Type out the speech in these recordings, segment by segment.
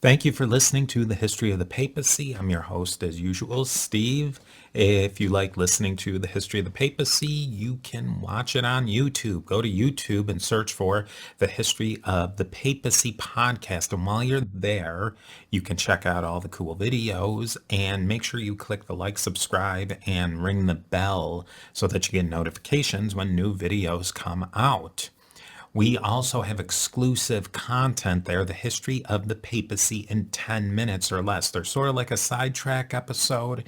Thank you for listening to the History of the Papacy. I'm your host, as usual, Steve. If you like listening to the History of the Papacy, you can watch it on YouTube. Go to YouTube and search for the History of the Papacy podcast. And while you're there, you can check out all the cool videos and make sure you click the like, subscribe, and ring the bell so that you get notifications when new videos come out. We also have exclusive content there, the history of the papacy in 10 minutes or less. They're sort of like a sidetrack episode,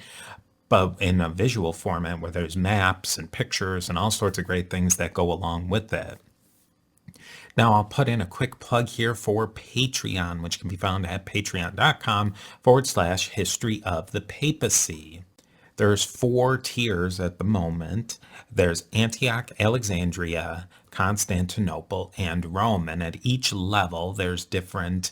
but in a visual format where there's maps and pictures and all sorts of great things that go along with it. Now, I'll put in a quick plug here for Patreon, which can be found at patreon.com/history of the papacy. There's 4 tiers at the moment. There's Antioch, Alexandria, Constantinople, and Rome. And at each level, there's different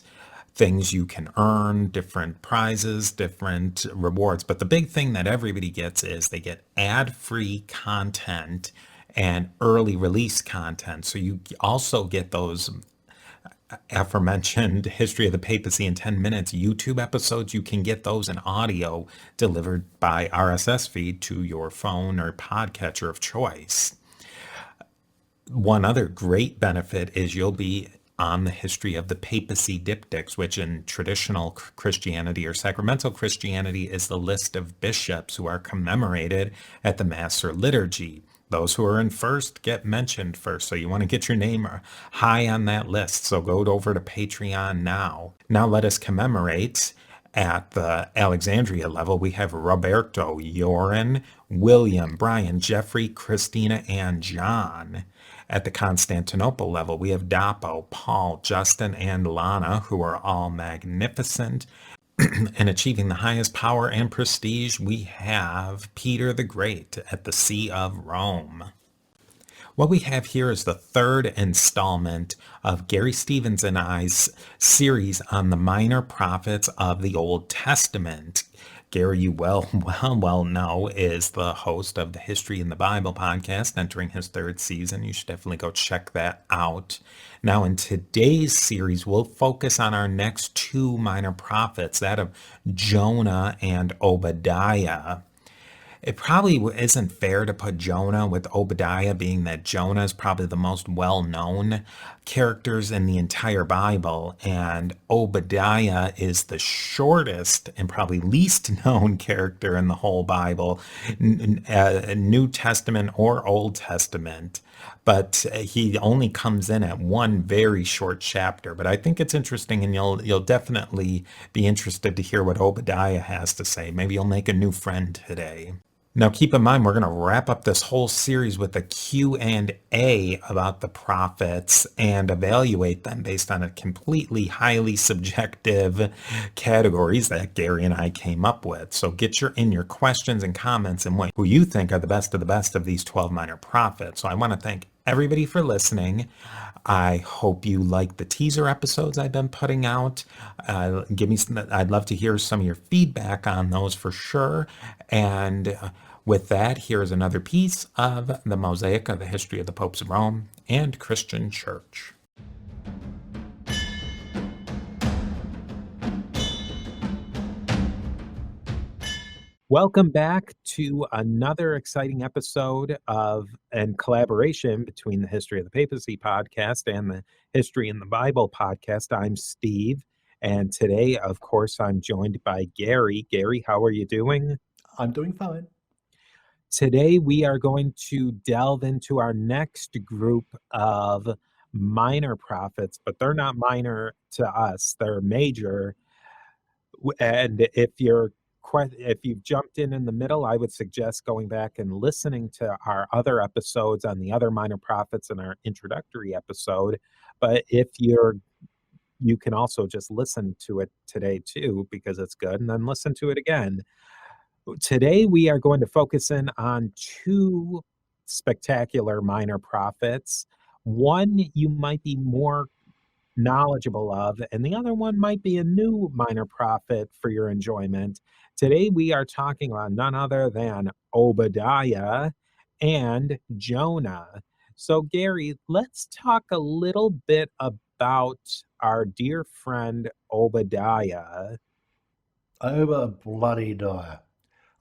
things you can earn, different prizes, different rewards. But the big thing that everybody gets is they get ad-free content and early release content. So you also get those aforementioned History of the Papacy in 10 minutes YouTube episodes. You can get those in audio delivered by RSS feed to your phone or podcatcher of choice. One other great benefit is you'll be on the History of the Papacy diptychs, which in traditional Christianity or sacramental Christianity is the list of bishops who are commemorated at the Mass or liturgy. Those who are in first get mentioned first. So you want to get your name high on that list. So go over to Patreon now. Now let us commemorate at the Alexandria level. We have Roberto, Joran, William, Brian, Jeffrey, Christina, and John. At the Constantinople level, we have Dapo, Paul, Justin, and Lana, who are all magnificent. And achieving the highest power and prestige, we have Peter the Great at the See of Rome. What we have here is the 3rd installment of Garry Stevens and I's series on the minor prophets of the Old Testament. Garry, you well know, is the host of the History in the Bible podcast, entering his 3rd season. You should definitely go check that out. Now, in today's series, we'll focus on our next 2 minor prophets, that of Jonah and Obadiah. It probably isn't fair to put Jonah with Obadiah, being that Jonah is probably the most well-known characters in the entire Bible, and Obadiah is the shortest and probably least known character in the whole Bible, New Testament or Old Testament. But he only comes in at one very short chapter. But I think it's interesting, and you'll definitely be interested to hear what Obadiah has to say. Maybe you'll make a new friend today. Now, keep in mind, we're going to wrap up this whole series with a Q&A about the prophets and evaluate them based on a completely highly subjective categories that Garry and I came up with. So get your questions and comments and who you think are the best of these 12 minor prophets. So I want to thank everybody for listening. I hope you like the teaser episodes I've been putting out. I'd love to hear some of your feedback on those for sure. And with that, here's another piece of the mosaic of the history of the popes of Rome and Christian Church. Welcome back to another exciting episode and collaboration between the History of the Papacy podcast and the History in the Bible podcast. I'm Steve, and today, of course, I'm joined by Garry. Garry, how are you doing? I'm doing fine. Today, we are going to delve into our next group of minor prophets, but they're not minor to us. They're major. And if you've jumped in the middle, I would suggest going back and listening to our other episodes on the other minor prophets in our introductory episode. But if you can also just listen to it today too, because it's good, and then listen to it again. Today, we are going to focus in on 2 spectacular minor prophets. One you might be more knowledgeable of, and the other one might be a new minor prophet for your enjoyment. Today, we are talking about none other than Obadiah and Jonah. So, Garry, let's talk a little bit about about our dear friend Obadiah. Obadiah.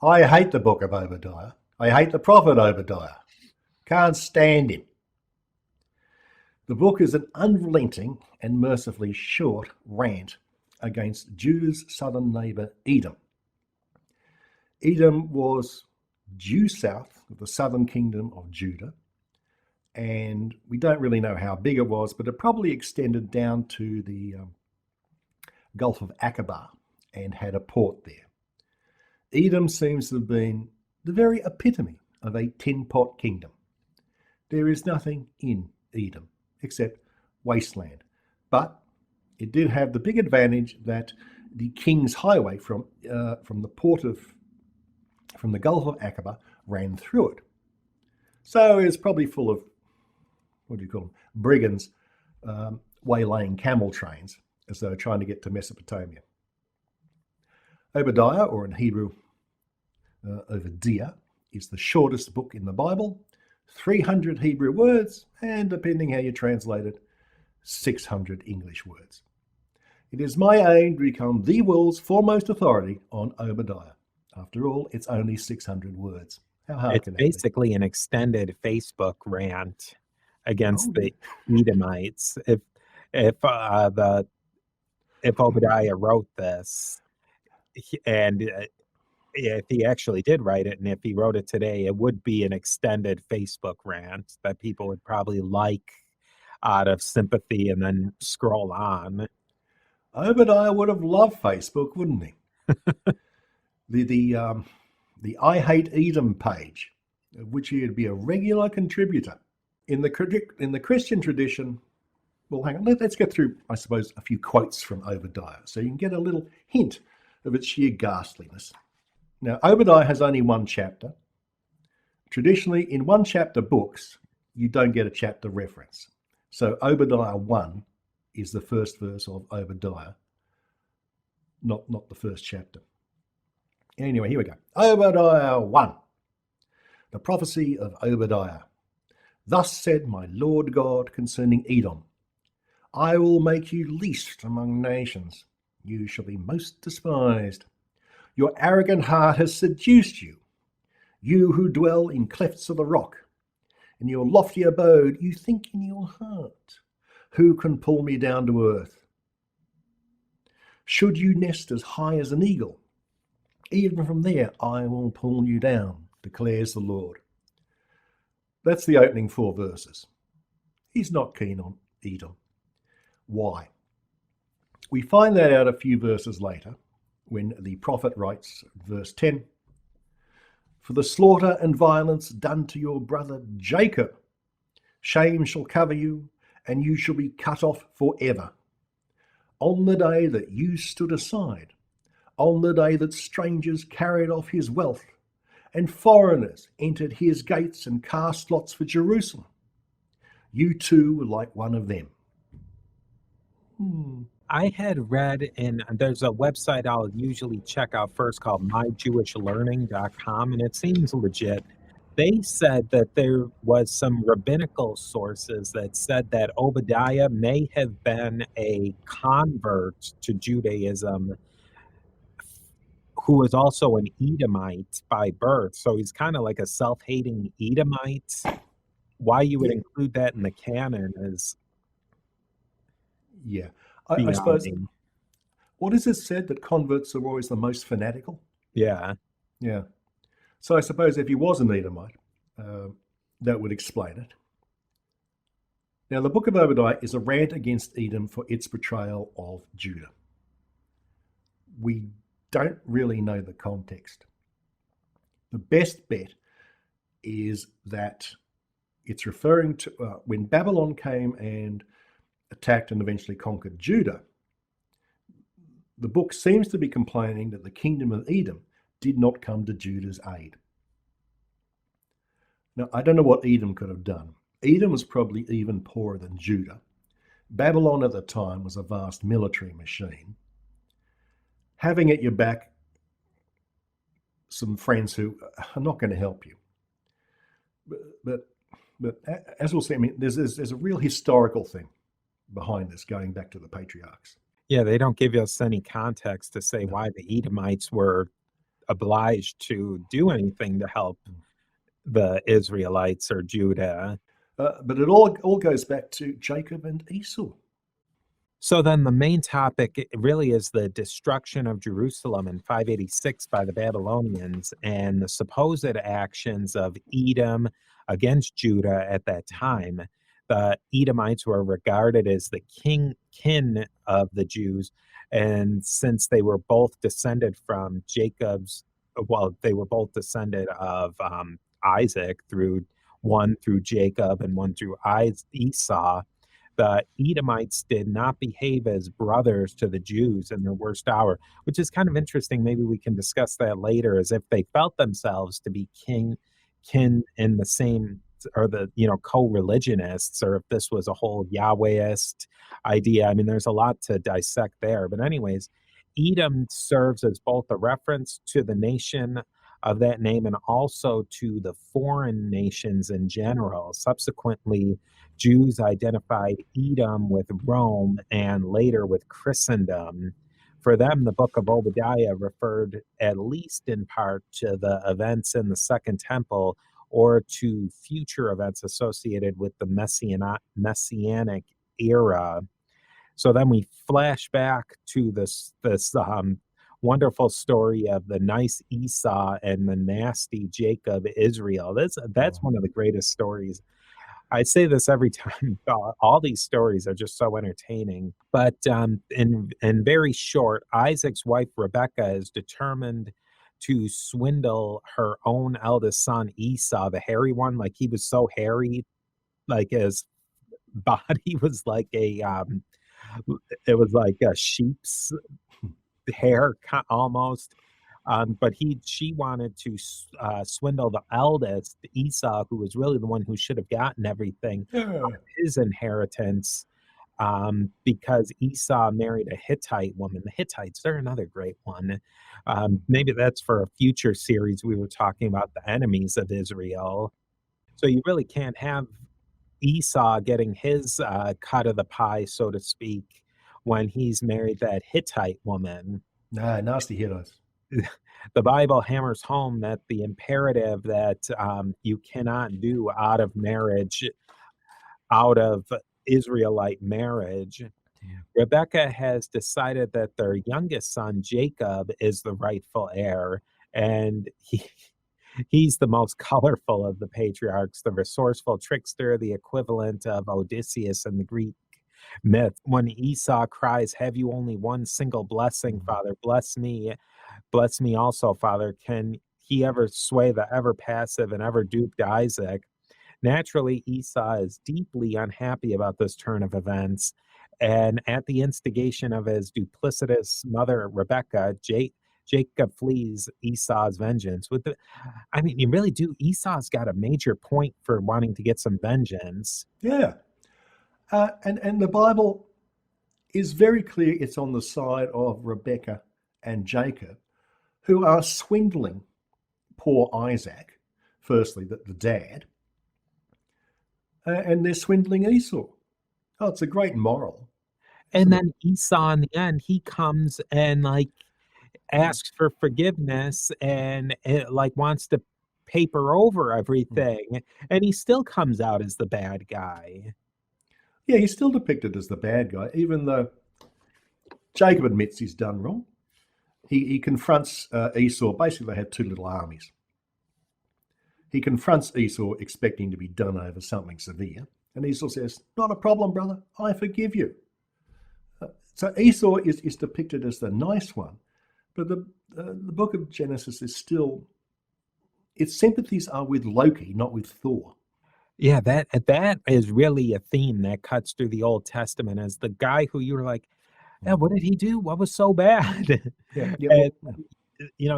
I hate the book of Obadiah. I hate the prophet Obadiah. Can't stand him. The book is an unrelenting and mercifully short rant against Judah's southern neighbour Edom. Edom was due south of the southern kingdom of Judah, and we don't really know how big it was, but it probably extended down to the Gulf of Aqaba and had a port there. Edom seems to have been the very epitome of a tin-pot kingdom. There is nothing in Edom except wasteland, but it did have the big advantage that the King's Highway from the Gulf of Aqaba ran through it. So it's probably full of, what do you call them, brigands waylaying camel trains as they were trying to get to Mesopotamia. Obadiah, or in Hebrew, Obadiah, is the shortest book in the Bible, 300 Hebrew words, and depending how you translate it, 600 English words. It is my aim to become the world's foremost authority on Obadiah. After all, it's only 600 words. How hard can that be? It's basically an extended Facebook rant against the Edomites. If Obadiah wrote this, and if he actually did write it, and if he wrote it today, it would be an extended Facebook rant that people would probably like out of sympathy and then scroll on. Obadiah would have loved Facebook, wouldn't he? The I Hate Edom page, of which he would be a regular contributor. In the Christian tradition, well, hang on, let's get through, I suppose, a few quotes from Obadiah so you can get a little hint of its sheer ghastliness. Now, Obadiah has only one chapter. Traditionally, in one chapter books, you don't get a chapter reference. So Obadiah 1 is the first verse of Obadiah, not the first chapter. Anyway, here we go. Obadiah 1. The prophecy of Obadiah. Thus said my Lord God concerning Edom, I will make you least among nations. You shall be most despised. Your arrogant heart has seduced you, you who dwell in clefts of the rock. In your lofty abode, you think in your heart, who can pull me down to earth? Should you nest as high as an eagle, even from there I will pull you down, declares the Lord. That's the opening 4 verses. He's not keen on Edom. Why? We find that out a few verses later when the prophet writes, verse 10, For the slaughter and violence done to your brother Jacob, shame shall cover you, and you shall be cut off forever. On the day that you stood aside, on the day that strangers carried off his wealth, and foreigners entered his gates and cast lots for Jerusalem, you too were like one of them. I had read there's a website I'll usually check out first called myjewishlearning.com, and it seems legit. They said that there was some rabbinical sources that said that Obadiah may have been a convert to Judaism who was also an Edomite by birth. So he's kind of like a self-hating Edomite. Why you would include that in the canon is... Yeah. I suppose, what is it said that converts are always the most fanatical? Yeah. Yeah. So I suppose if he was an Edomite, that would explain it. Now, the book of Obadiah is a rant against Edom for its betrayal of Judah. We don't really know the context. The best bet is that it's referring to when Babylon came and attacked and eventually conquered Judah. The book seems to be complaining that the kingdom of Edom did not come to Judah's aid. Now, I don't know what Edom could have done. Edom was probably even poorer than Judah. Babylon at the time was a vast military machine. Having at your back some friends who are not going to help you. But as we'll see, I mean, there's a real historical thing behind this, going back to the patriarchs. Yeah, they don't give us any context to say why the Edomites were obliged to do anything to help the Israelites or Judah. But it all goes back to Jacob and Esau. So then the main topic really is the destruction of Jerusalem in 586 by the Babylonians and the supposed actions of Edom against Judah at that time. The Edomites were regarded as the kin of the Jews, and since they were both descended from they were both descended of Isaac, one through Jacob and one through Esau. The Edomites did not behave as brothers to the Jews in their worst hour, which is kind of interesting. Maybe we can discuss that later, as if they felt themselves to be kin in the same, or the, co-religionists, or if this was a whole Yahwehist idea. I mean, there's a lot to dissect there. But anyways, Edom serves as both a reference to the nation of that name and also to the foreign nations in general. Subsequently, Jews identified Edom with Rome and later with Christendom. For them, the book of Obadiah referred, at least in part, to the events in the Second Temple or to future events associated with the Messianic era. So then we flash back to this wonderful story of the nice Esau and the nasty Jacob Israel. That's one of the greatest stories. I say this every time. All these stories are just so entertaining. But in very short, Isaac's wife Rebekah is determined to swindle her own eldest son Esau, the hairy one. Like, he was so hairy, like his body was like it was like a sheep's hair almost. But she wanted to swindle the eldest, Esau, who was really the one who should have gotten everything, his inheritance, because Esau married a Hittite woman. The Hittites, they're another great one. Maybe that's for a future series. We were talking about the enemies of Israel. So you really can't have Esau getting his cut of the pie, so to speak, when he's married that Hittite woman. Nah, nasty Hittites. The Bible hammers home that the imperative that you cannot do out of Israelite marriage. Rebekah has decided that their youngest son, Jacob, is the rightful heir, and he's the most colorful of the patriarchs, the resourceful trickster, the equivalent of Odysseus in the Greek myth. When Esau cries, "Have you only one single blessing, Father? Bless me also, Father," can he ever sway the ever passive and ever duped Isaac? Naturally, Esau is deeply unhappy about this turn of events, and at the instigation of his duplicitous mother, Rebekah, Jacob flees Esau's vengeance. You really do. Esau's got a major point for wanting to get some vengeance. Yeah. And the Bible is very clear it's on the side of Rebekah and Jacob, who are swindling poor Isaac, firstly, the dad, and they're swindling Esau. Oh, it's a great moral. And then Esau, in the end, he comes and asks for forgiveness and wants to paper over everything, and he still comes out as the bad guy. Yeah, he's still depicted as the bad guy, even though Jacob admits he's done wrong. He confronts Esau. Basically, they had two little armies. He confronts Esau expecting to be done over something severe. And Esau says, "Not a problem, brother. I forgive you." So Esau is depicted as the nice one. But the book of Genesis is still, its sympathies are with Loki, not with Thor. Yeah, that is really a theme that cuts through the Old Testament, as the guy who you were like, "Yeah, what did he do? What was so bad?" Yeah, And,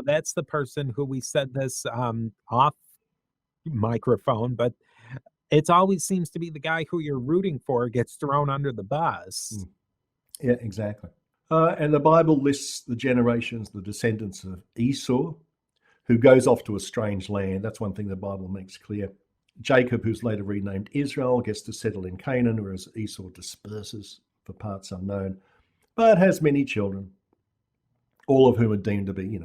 that's the person who, we said this off microphone, but it always seems to be the guy who you're rooting for gets thrown under the bus. Yeah, exactly. And the Bible lists the generations, the descendants of Esau, who goes off to a strange land. That's one thing the Bible makes clear. Jacob, who's later renamed Israel, gets to settle in Canaan, whereas Esau disperses for parts unknown, but has many children, all of whom are deemed to be,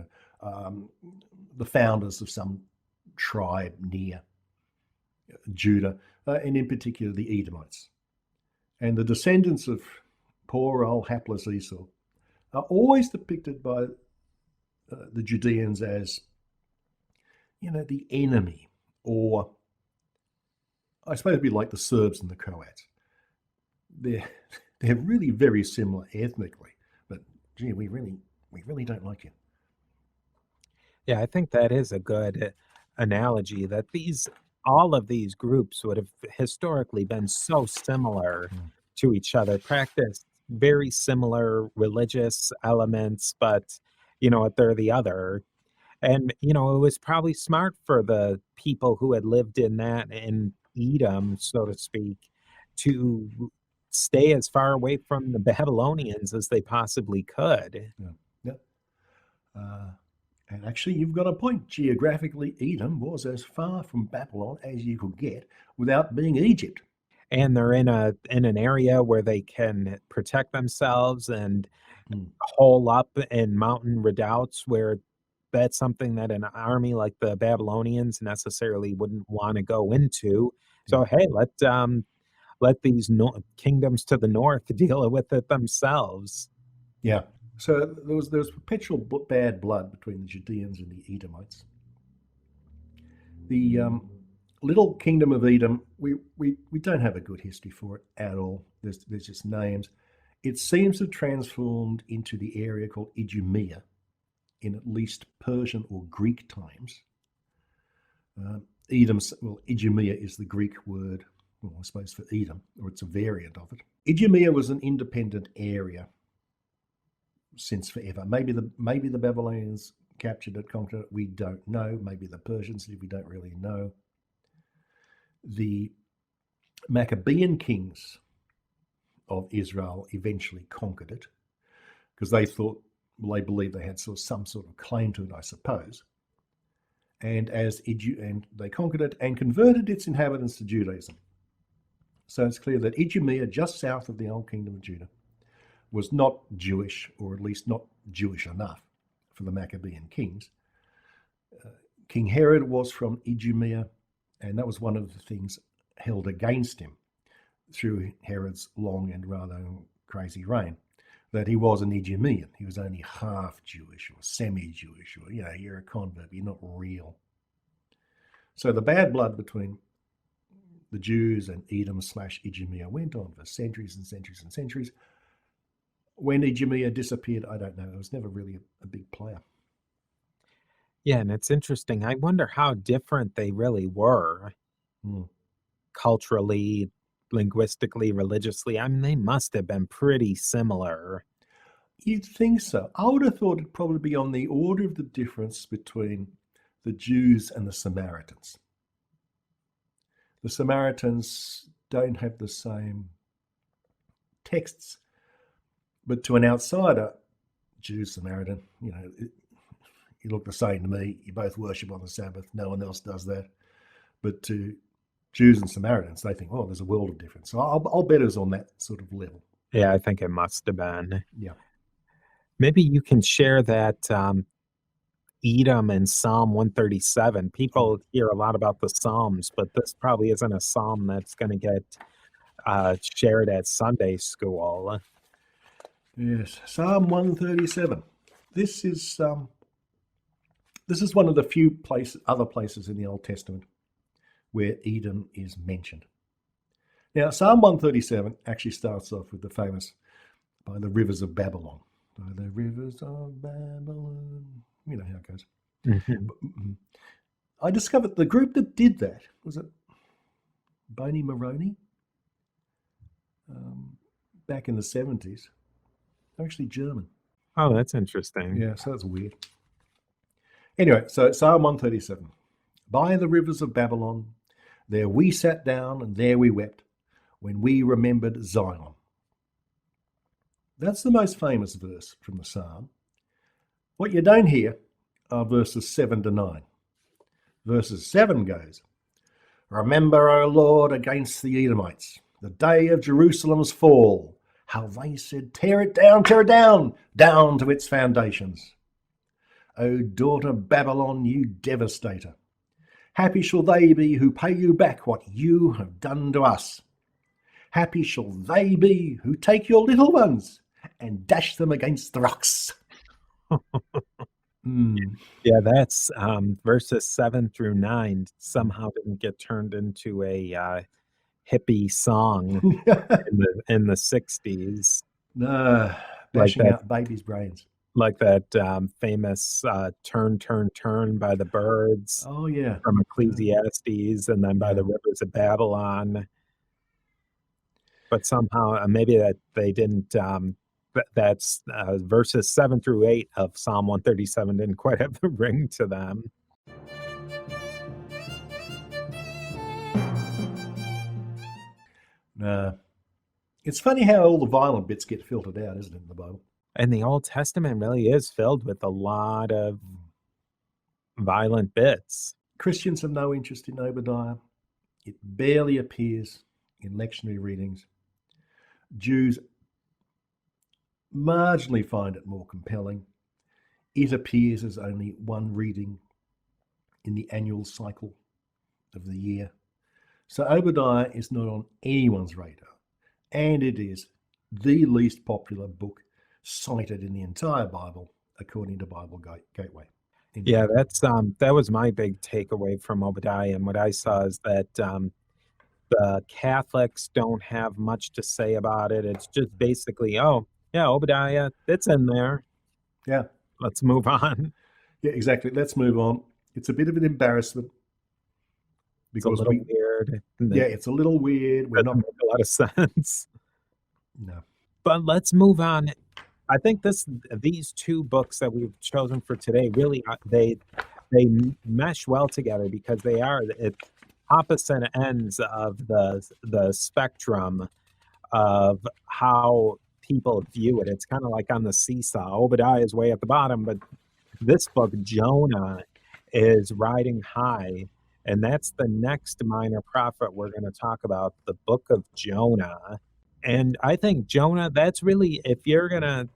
the founders of some tribe near Judah, and in particular the Edomites. And the descendants of poor old hapless Esau are always depicted by the Judeans as, the enemy, or I suppose it'd be like the Serbs and the Croats. They're really very similar ethnically, but gee, we really don't like you. Yeah, I think that is a good analogy, that all of these groups would have historically been so similar to each other, practiced very similar religious elements, but they're the other. And it was probably smart for the people who had lived in Edom, so to speak, to stay as far away from the Babylonians as they possibly could. Yeah. And actually, you've got a point. Geographically, Edom was as far from Babylon as you could get without being Egypt. And they're in an area where they can protect themselves and hole up in mountain redoubts, where that's something that an army like the Babylonians necessarily wouldn't want to go into. So hey, let these kingdoms to the north deal with it themselves. Yeah. So there was perpetual bad blood between the Judeans and the Edomites. The little kingdom of Edom, we don't have a good history for it at all. There's just names. It seems to have transformed into the area called Idumea in at least Persian or Greek times. Idumea is the Greek word, I suppose, for Edom, or it's a variant of it. Idumea was an independent area since forever. Maybe the Babylonians captured it, conquered it, we don't know. Maybe the Persians did, we don't really know. The Maccabean kings of Israel eventually conquered it because they believed they had some sort of claim to it, I suppose. And they conquered it and converted its inhabitants to Judaism. So it's clear that Idumea, just south of the old kingdom of Judah, was not Jewish, or at least not Jewish enough for the Maccabean kings. King Herod was from Idumea, and that was one of the things held against him through Herod's long and rather crazy reign, that he was an Idumean. He was only half Jewish or semi-Jewish, or, you're a convert, you're not real. So the bad blood between the Jews and Edom/Idumea went on for centuries and centuries and centuries. When Idumea disappeared, I don't know. It was never really a big player. Yeah, and it's interesting. I wonder how different they really were culturally, linguistically, religiously. I mean, they must have been pretty similar. You'd think so. I would have thought it'd probably be on the order of the difference between the Jews and the Samaritans. The Samaritans don't have the same texts, but to an outsider, Jew, Samaritan, you look the same to me. You both worship on the Sabbath. No one else does that. But to Jews and Samaritans, they think, there's a world of difference. So I'll bet it was on that sort of level. Yeah, I think it must have been. Yeah. Maybe you can share that Edom in Psalm 137. People hear a lot about the Psalms, but this probably isn't a psalm that's going to get shared at Sunday school. Yes, Psalm 137. This is one of the few other places in the Old Testament where Edom is mentioned. Now, Psalm 137 actually starts off with the famous "By the rivers of Babylon." By the rivers of Babylon. You know how it goes. Mm-hmm. I discovered the group that did that, was it Boney Maroney? Back in the 70s. They're actually German. Oh, that's interesting. Yeah, so that's weird. Anyway, so Psalm 137. By the rivers of Babylon, there we sat down and there we wept when we remembered Zion. That's the most famous verse from the psalm. What you don't hear are verses 7 to 9. Verses 7 goes, Remember, O Lord, against the Edomites, the day of Jerusalem's fall, how they said, tear it down, down to its foundations. O daughter Babylon, you devastator, happy shall they be who pay you back what you have done to us. Happy shall they be who take your little ones and dash them against the rocks. Yeah, that's verses 7 through 9 somehow didn't get turned into a hippie song in the 60s. No, bashing out babies' brains. Like that famous Turn, Turn, Turn by the Birds. Oh, yeah. From Ecclesiastes, and then by the rivers of Babylon. But somehow, maybe that they didn't, that's verses 7 through 8 of Psalm 137 didn't quite have the ring to them. It's funny how all the violent bits get filtered out, isn't it, in the Bible? And the Old Testament really is filled with a lot of violent bits. Christians have no interest in Obadiah. It barely appears in lectionary readings. Jews marginally find it more compelling. It appears as only one reading in the annual cycle of the year. So Obadiah is not on anyone's radar, and it is the least popular book cited in the entire Bible, according to Bible Gateway. Yeah, that's that was my big takeaway from Obadiah, and what I saw is that the Catholics don't have much to say about it. It's just basically, oh, yeah, Obadiah, it's in there. Yeah. Let's move on. Yeah, exactly. Let's move on. It's a bit of an embarrassment. Because it's a little weird. Yeah, it's a little weird. Doesn't make a lot of sense. No. But let's move on. I think these two books that we've chosen for today really they mesh well together because they are at opposite ends of the spectrum of how people view it. It's kind of like on the seesaw. Obadiah is way at the bottom, but this book, Jonah, is riding high, and that's the next minor prophet we're going to talk about, the book of Jonah. And I think Jonah, that's really, if you're going to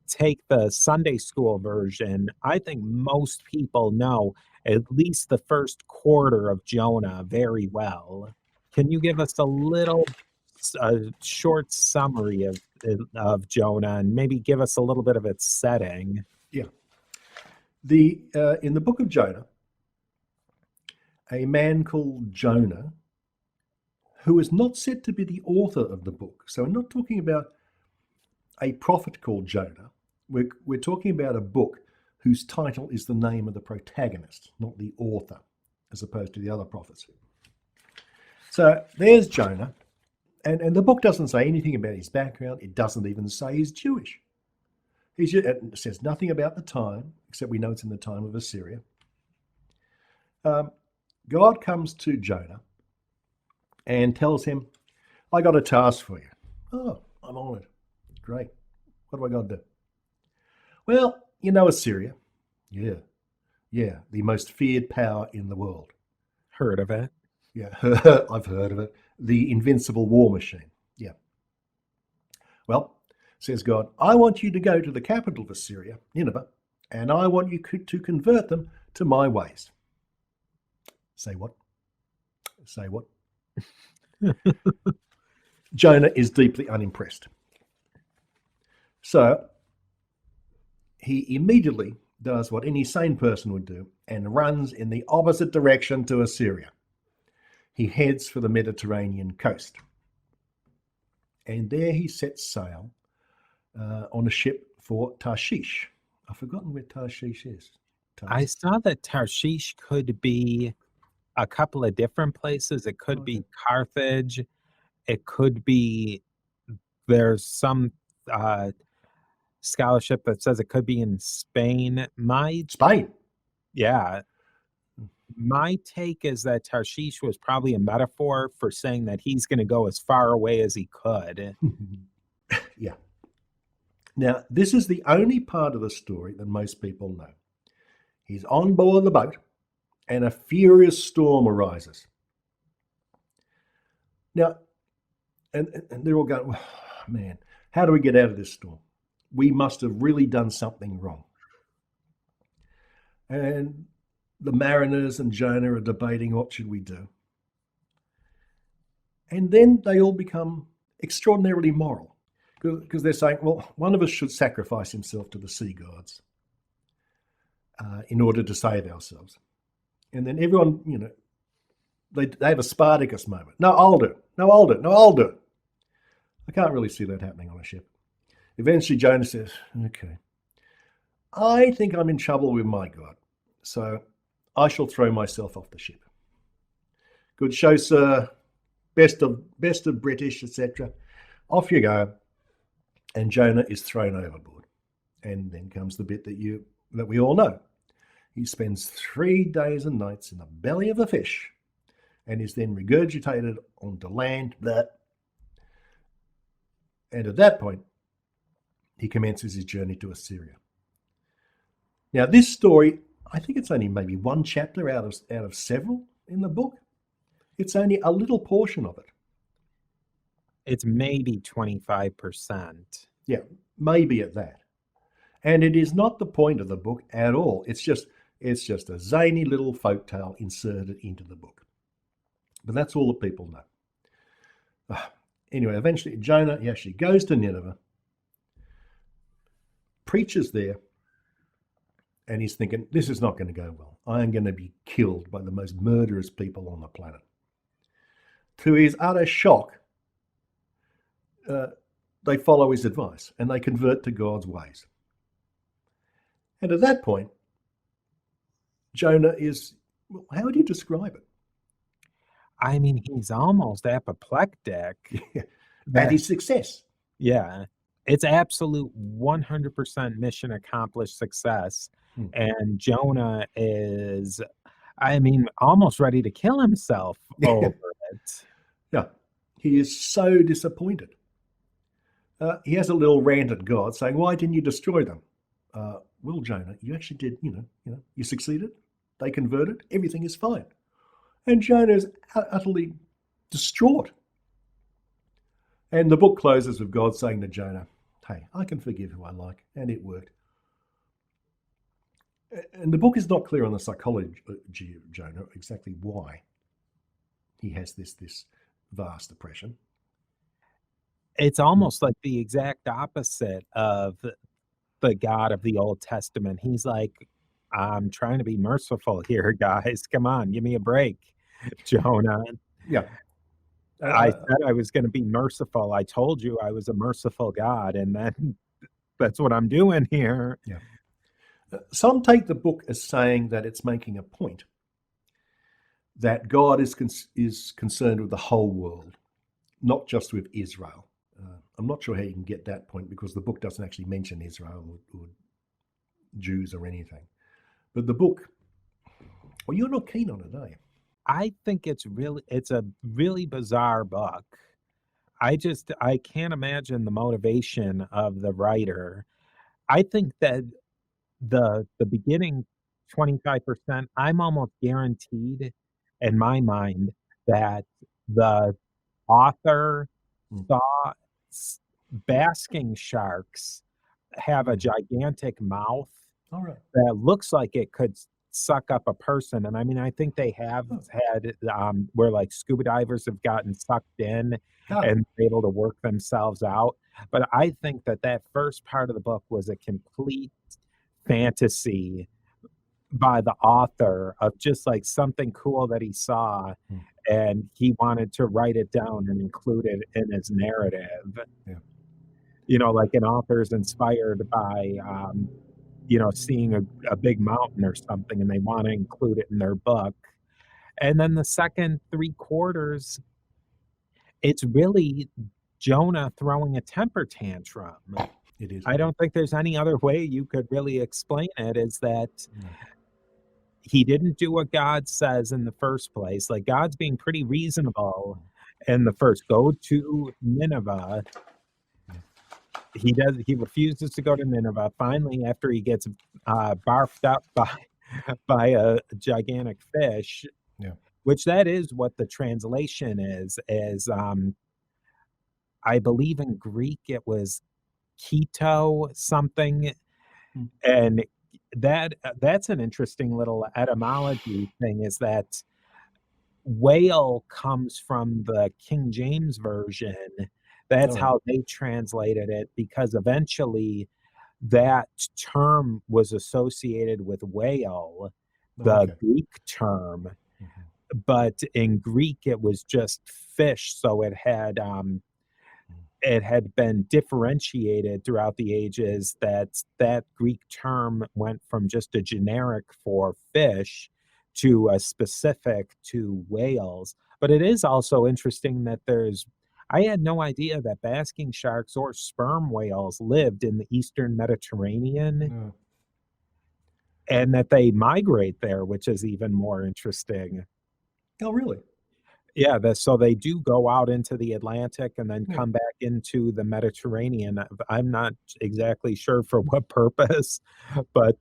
take the Sunday school version, I think most people know at least the first quarter of Jonah very well. Can you give us a short summary of Jonah and maybe give us a little bit of its setting? Yeah. In the book of Jonah, a man called Jonah, who is not said to be the author of the book. So we're not talking about a prophet called Jonah. We're talking about a book whose title is the name of the protagonist, not the author, as opposed to the other prophets. So there's Jonah, and the book doesn't say anything about his background. It doesn't even say he's Jewish. It says nothing about the time, except we know it's in the time of Assyria. God comes to Jonah and tells him, I got a task for you. Oh, I'm on it. Great. What do I got to do? Well, you know Assyria. Yeah, the most feared power in the world. Heard of it. Yeah, I've heard of it. The invincible war machine. Yeah. Well, says God, I want you to go to the capital of Assyria, Nineveh, and I want you to convert them to my ways. Say what? Say what? Jonah is deeply unimpressed. So he immediately does what any sane person would do and runs in the opposite direction to Assyria. He heads for the Mediterranean coast. And there he sets sail on a ship for Tarshish. I've forgotten where Tarshish is. I saw that Tarshish could be a couple of different places. It could be Carthage. It could be, there's some scholarship that says it could be in Spain. Spain? Yeah. My take is that Tarshish was probably a metaphor for saying that he's going to go as far away as he could. Yeah. Now, this is the only part of the story that most people know. He's on board the boat, and a furious storm arises. Now, and they're all going, oh, man, how do we get out of this storm? We must have really done something wrong. And the mariners and Jonah are debating, what should we do? And then they all become extraordinarily moral, because they're saying, well, one of us should sacrifice himself to the sea gods in order to save ourselves. And then everyone, they have a Spartacus moment. No, I'll do it. No, I'll do it. No, I'll do it. I can't really see that happening on a ship. Eventually, Jonah says, okay, I think I'm in trouble with my God, so I shall throw myself off the ship. Good show, sir. Best of British, etc. Off you go. And Jonah is thrown overboard. And then comes the bit that we all know. He spends 3 days and nights in the belly of a fish and is then regurgitated onto land. And at that point, he commences his journey to Assyria. Now, this story, I think it's only maybe one chapter out of several in the book. It's only a little portion of it. It's maybe 25%. Yeah, maybe at that. And it is not the point of the book at all. It's just a zany little folktale inserted into the book. But that's all that people know. Anyway, eventually Jonah, he actually goes to Nineveh, preaches there, and he's thinking, this is not going to go well. I am going to be killed by the most murderous people on the planet. To his utter shock, they follow his advice and they convert to God's ways. And at that point, Jonah is, well, how would you describe it? I mean, he's almost apoplectic. At his success. Yeah. It's absolute 100% mission accomplished success. And Jonah is, I mean, almost ready to kill himself over it. Yeah. He is so disappointed. He has a little rant at God saying, why didn't you destroy them? Well, Jonah, you actually did, you succeeded. They converted. Everything is fine. And Jonah is utterly distraught. And the book closes with God saying to Jonah, hey, I can forgive who I like. And it worked. And the book is not clear on the psychology of Jonah, exactly why he has this vast depression. It's almost like the exact opposite of the God of the Old Testament. He's like, I'm trying to be merciful here, guys. Come on, give me a break, Jonah. Yeah. I said I was going to be merciful. I told you I was a merciful God, and then that's what I'm doing here. Yeah. Some take the book as saying that it's making a point that God is concerned with the whole world, not just with Israel. I'm not sure how you can get that point because the book doesn't actually mention Israel or Jews or anything. But the book, well, you're not keen on it, are you? I think it's a really bizarre book. I can't imagine the motivation of the writer. I think that the beginning 25%, I'm almost guaranteed in my mind that the author saw basking sharks have a gigantic mouth that looks like it could suck up a person. And I mean, I think they have had where like scuba divers have gotten sucked in and able to work themselves out. But I think that first part of the book was a complete fantasy by the author of just like something cool that he saw, and he wanted to write it down and include it in his narrative. Like an author is inspired by seeing a big mountain or something, and they want to include it in their book. And then the second 3/4, it's really Jonah throwing a temper tantrum. It is. I don't think there's any other way you could really explain it, is that he didn't do what God says in the first place. Like, God's being pretty reasonable in the first, go to Nineveh. He refuses to go to Nineveh. Finally, after he gets barfed up by a gigantic fish, which that is what the translation is, I believe in Greek it was keto something, Mm. and that's an interesting little etymology thing, is that whale comes from the King James Version. That's All right. how they translated it, because eventually that term was associated with whale, the Okay. Greek term, Mhm. but in Greek it was just fish, so it had been differentiated throughout the ages, that that Greek term went from just a generic for fish to a specific to whales. But it is also interesting that I had no idea that basking sharks or sperm whales lived in the Eastern Mediterranean, Yeah. and that they migrate there, which is even more interesting. Oh, really? Yeah, so they do go out into the Atlantic and then Yeah. come back into the Mediterranean. I'm not exactly sure for what purpose, but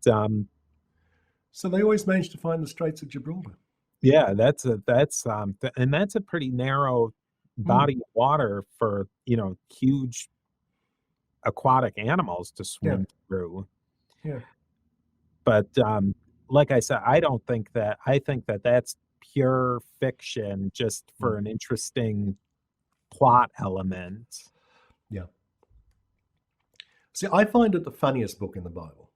So they always manage to find the Straits of Gibraltar. yeah, and that's a pretty narrow Mm. body of water for, huge aquatic animals to Yeah. swim through. Yeah. But like I said, I think that that's pure fiction, just Mm. for an interesting plot element. Yeah. See, I find it the funniest book in the Bible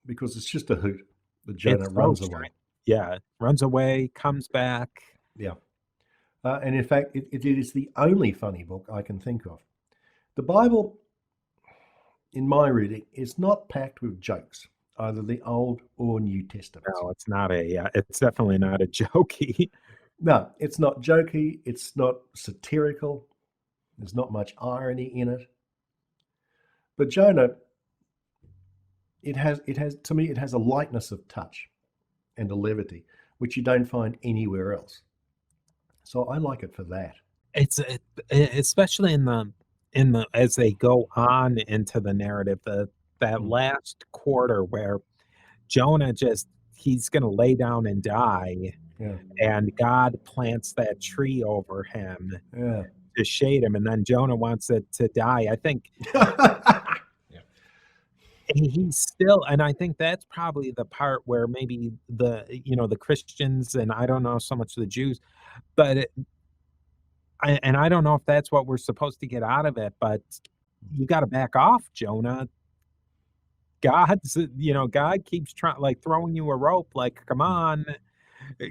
because it's just a hoot that Jonah It's so runs away. strange. Yeah, runs away, comes back. Yeah. And in fact, it is the only funny book I can think of. The Bible, in my reading, is not packed with jokes, either the Old or New Testaments. No, it's definitely not a jokey. No, it's not jokey. It's not satirical. There's not much irony in it. But Jonah, to me, it has a lightness of touch and a levity, which you don't find anywhere else. So I like it for that. Especially in the as they go on into the narrative, that Mm. last quarter where Jonah he's gonna lay down and die, Yeah. and God plants that tree over him Yeah. to shade him, and then Jonah wants it to die. I think Yeah. he's still, and I think that's probably the part where maybe the Christians, and I don't know so much the Jews, but I don't know if that's what we're supposed to get out of it, but you gotta back off, Jonah. God keeps trying, like, throwing you a rope, like, "Come Mm. on,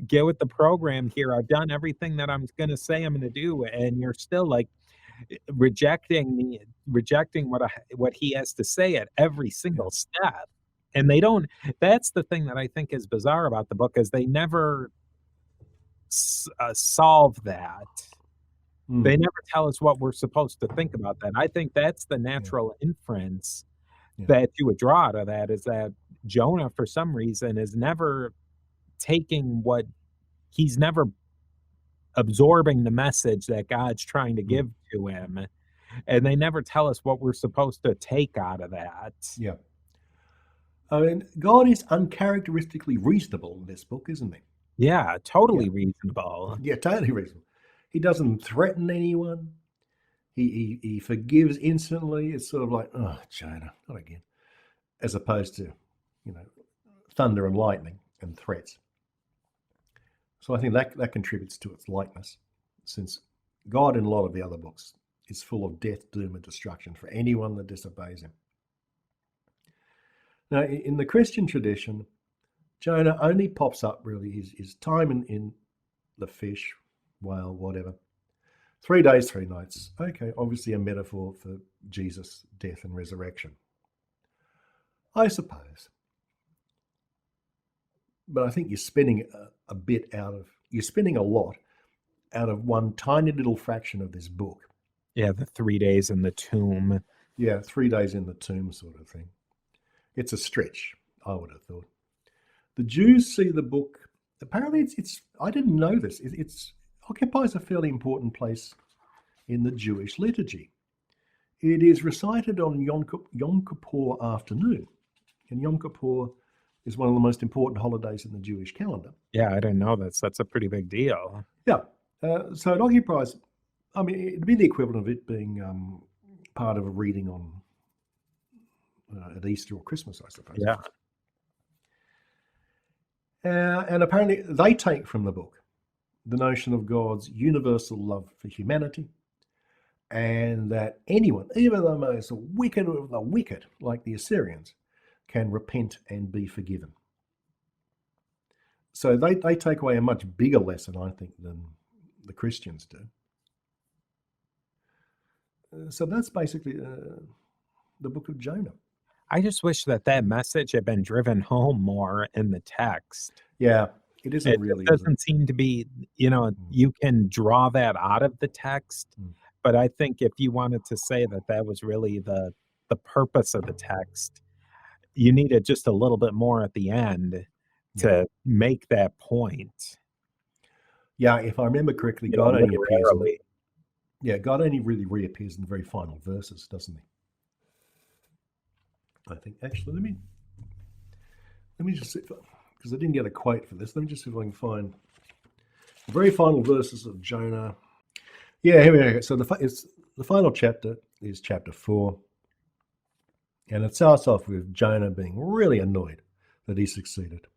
get with the program here. I've done everything that I'm gonna say I'm gonna do," and you're still, like, rejecting what he has to say at every Yeah. single step. And they don't that's the thing that I think is bizarre about the book, is they never solve that. Mm. They never tell us what we're supposed to think about that. I think that's the Yeah. natural inference Yeah. that you would draw out of that, is that Jonah, for some reason, is never taking what he's never absorbing the message that God's trying to Mm. give to him, and they never tell us what we're supposed to take out of that. Yeah. I mean, God is uncharacteristically reasonable in this book, isn't he? Yeah, Yeah. totally reasonable. Yeah, totally reasonable. He doesn't threaten anyone. He forgives instantly. It's sort of like, oh, Jonah, not again, as opposed to, you know, thunder and lightning and threats. So I think that contributes to its lightness, since God in a lot of the other books is full of death, doom, and destruction for anyone that disobeys him. Now, in the Christian tradition, Jonah only pops up really his time in the fish, whale, whatever. 3 days, 3 nights. Okay, obviously a metaphor for Jesus' death and resurrection, I suppose. But I think you're spending you're spending a lot out of one tiny little fraction of this book. Yeah, the 3 days in the tomb. Yeah, 3 days in the tomb sort of thing. It's a stretch, I would have thought. The Jews see the book, apparently it's I didn't know this, it's occupies a fairly important place in the Jewish liturgy. It is recited on Yom Kippur afternoon. And Yom Kippur is one of the most important holidays in the Jewish calendar. Yeah, I didn't know this. That's a pretty big deal. Yeah. So it occupies, I mean, it'd be the equivalent of it being part of a reading on at Easter or Christmas, I suppose. Yeah. And apparently they take from the book the notion of God's universal love for humanity, and that anyone, even the most wicked of the wicked, like the Assyrians, can repent and be forgiven. So they take away a much bigger lesson, I think, than the Christians do. So that's basically the book of Jonah. I just wish that message had been driven home more in the text. Yeah, it isn't really. It doesn't seem to be, you can draw that out of the text, but I think if you wanted to say that was really the purpose of the text, you needed just a little bit more at the end to make that point. Yeah, if I remember correctly, God only appears. God only really reappears in the very final verses, doesn't he? I think actually, let me just see, because I didn't get a quote for this. Let me just see if I can find the very final verses of Jonah. Yeah, here we go. So the final chapter is chapter 4, and it starts off with Jonah being really annoyed that he succeeded.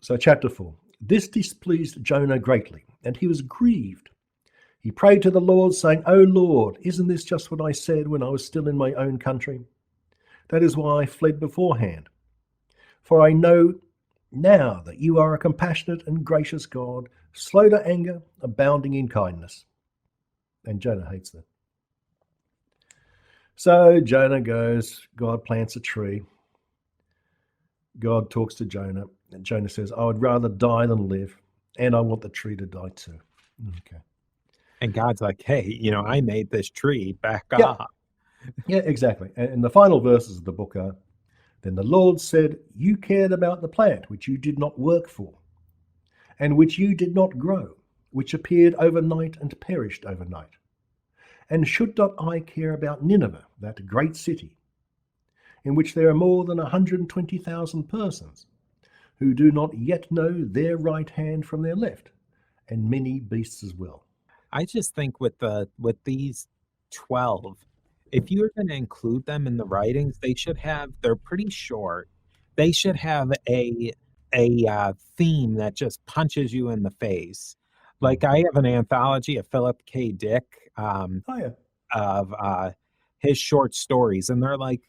So chapter 4. This displeased Jonah greatly, and he was grieved. He prayed to the Lord, saying, "O Lord, isn't this just what I said when I was still in my own country? That is why I fled beforehand. For I know now that you are a compassionate and gracious God, slow to anger, abounding in kindness." And Jonah hates that. So Jonah goes, God plants a tree. God talks to Jonah, and Jonah says, "I would rather die than live, and I want the tree to die too." Okay. And God's like, "Hey, I made this tree, back off." Yeah, exactly. And the final verses of the book are, "Then the Lord said, you cared about the plant which you did not work for, and which you did not grow, which appeared overnight and perished overnight. And should not I care about Nineveh, that great city, in which there are more than 120,000 persons, who do not yet know their right hand from their left, and many beasts as well?" I just think with these 12, if you're going to include them in the writings, they're pretty short. They should have a theme that just punches you in the face. Like I have an anthology of Philip K. Dick of his short stories, and they're like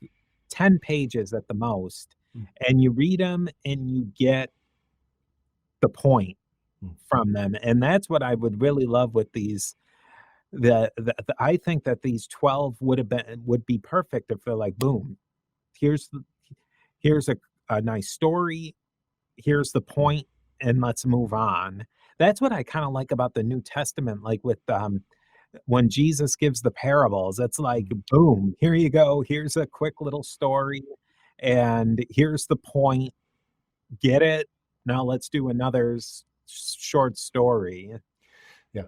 10 pages at the most. And you read them and you get the point from them. And that's what I would really love with these. I think that these 12 would be perfect if they're like, boom, here's a nice story, here's the point, and let's move on. That's what I kind of like about the New Testament, like with when Jesus gives the parables. It's like, boom, here you go, here's a quick little story, and here's the point. Get it? Now let's do another short story. Yeah.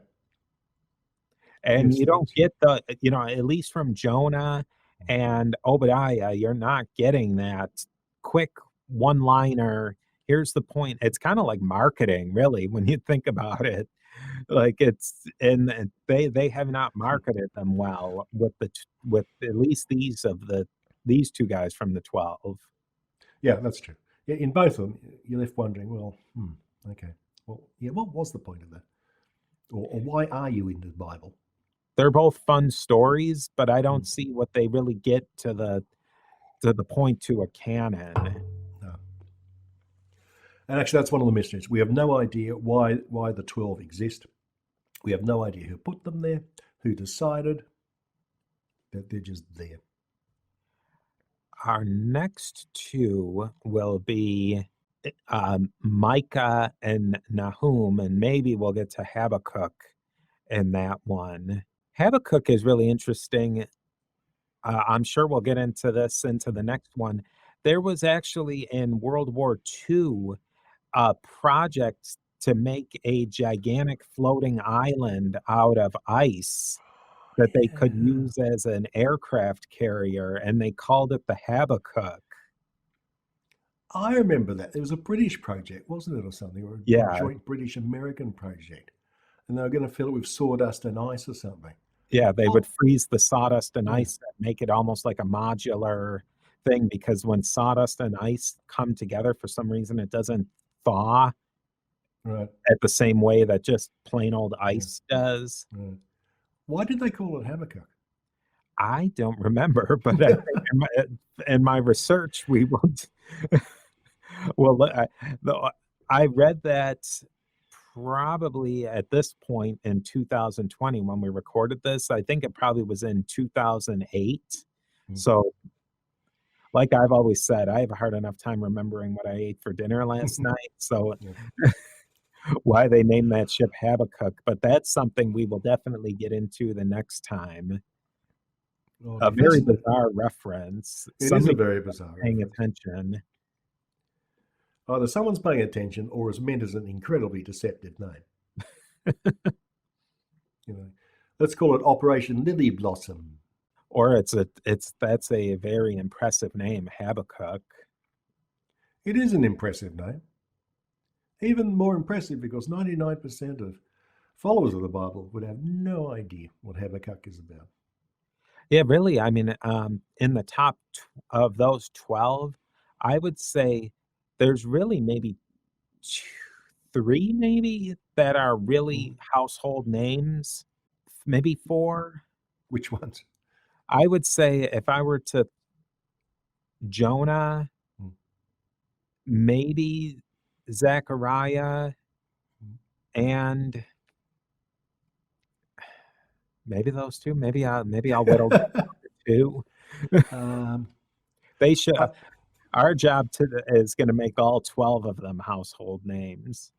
And you don't get at least from Jonah and Obadiah, you're not getting that quick one-liner. Here's the point. It's kind of like marketing, really, when you think about it. Like and they have not marketed them well with at least these two guys from the 12. Yeah, that's true. Yeah, in both of them, you're left wondering, well, okay. Well, yeah, what was the point of that? Or why are you in the Bible? They're both fun stories, but I don't see what they really get to the point to a canon. No. And actually, that's one of the mysteries. We have no idea why the 12 exist. We have no idea who put them there, who decided that they're just there. Our next two will be Micah and Nahum, and maybe we'll get to Habakkuk in that one. Habakkuk is really interesting. I'm sure we'll get into the next one. There was actually in World War II a project to make a gigantic floating island out of ice that they could use as an aircraft carrier, and they called it the Habakkuk. I remember that. There was a British project, wasn't it, or something, or a Yeah, joint British-American project, and they were going to fill it with sawdust and ice or something. yeah, they would Oh, freeze the sawdust and yeah, ice and make it almost like a modular thing, because when sawdust and ice come together, for some reason, it doesn't thaw right, at the same way that just plain old yeah, ice does. right. Why did they call it Habakkuk? I don't remember, but I think in my research, we will. Well, I read that probably at this point in 2020 when we recorded this. I think it probably was in 2008. Mm. So, like I've always said, I have a hard enough time remembering what I ate for dinner last night. So, Yeah. why they named that ship Habakkuk, but that's something we will definitely get into the next time. Oh, A it'd be very fascinating. bizarre reference. It is a Somebody very bizarre paying reference. attention. Either someone's paying attention or is meant as an incredibly deceptive name. You know, let's call it Operation Lily Blossom. Or that's a very impressive name, Habakkuk. It is an impressive name. Even more impressive because 99% of followers of the Bible would have no idea what Habakkuk is about. Yeah, really. I mean, in the top of those 12, I would say there's really maybe three, maybe that are really household names, maybe four. Which ones? I would say if I were to Jonah, Mm. maybe Zechariah, and maybe those two. Maybe I'll whittle down to two. um, They should. uh, Our job is going to make all 12 of them household names.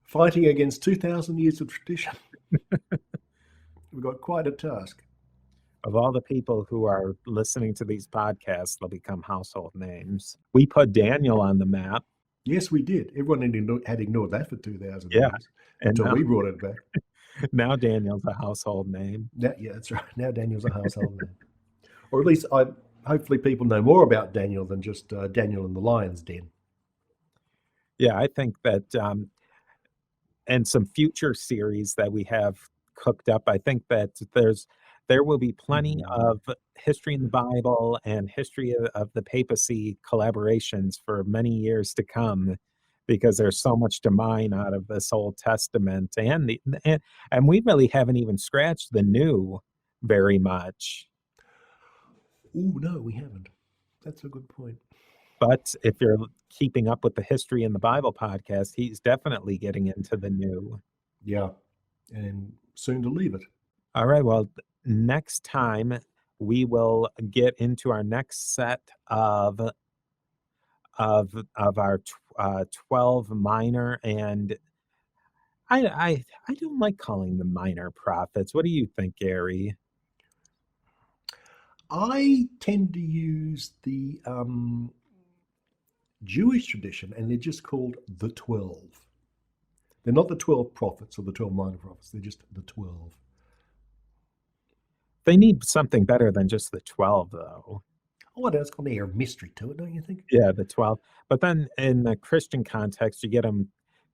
fighting against 2,000 years of tradition. We've got quite a task. Of all the people who are listening to these podcasts, they'll become household names. We put Daniel on the map. Yes, we did. Everyone had ignored that for 2,000 Yeah. years And until we brought it back. now Daniel's a household name. Yeah, that's right. Now Daniel's a household name. Or at least hopefully people know more about Daniel than just Daniel in the Lion's Den. Yeah, I think that and some future series that we have cooked up, I think that there will be plenty of history in the Bible and history of the papacy collaborations for many years to come, because there's so much to mine out of this Old Testament, and we really haven't even scratched the New very much. Oh, no, we haven't. That's a good point. But if you're keeping up with the History in the Bible podcast, he's definitely getting into the New. Yeah, and soon to leave it. All right, well, next time we will get into our next set of our 12 minor, and I don't like calling them minor prophets. What do you think, Garry? I tend to use the Jewish tradition, and they're just called the 12. They're not the 12 prophets or the 12 minor prophets. They're just the 12. They need something better than just the 12, though. Oh, that's got an air of mystery to it, don't you think? Yeah, the 12. But then in the Christian context, you get them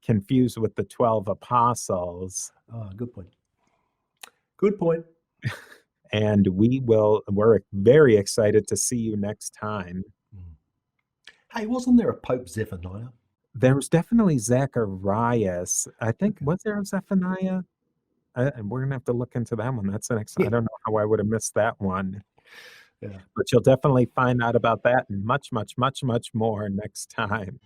confused with the 12 apostles. Ah, good point. Good point. And we're very excited to see you next time. Hey, wasn't there a Pope Zephaniah? There was definitely Zacharias. I think, was there a Zephaniah? And we're going to have to look into that one. That's an I don't know how I would have missed that one. Yeah. But you'll definitely find out about that and much, much, much, much more next time.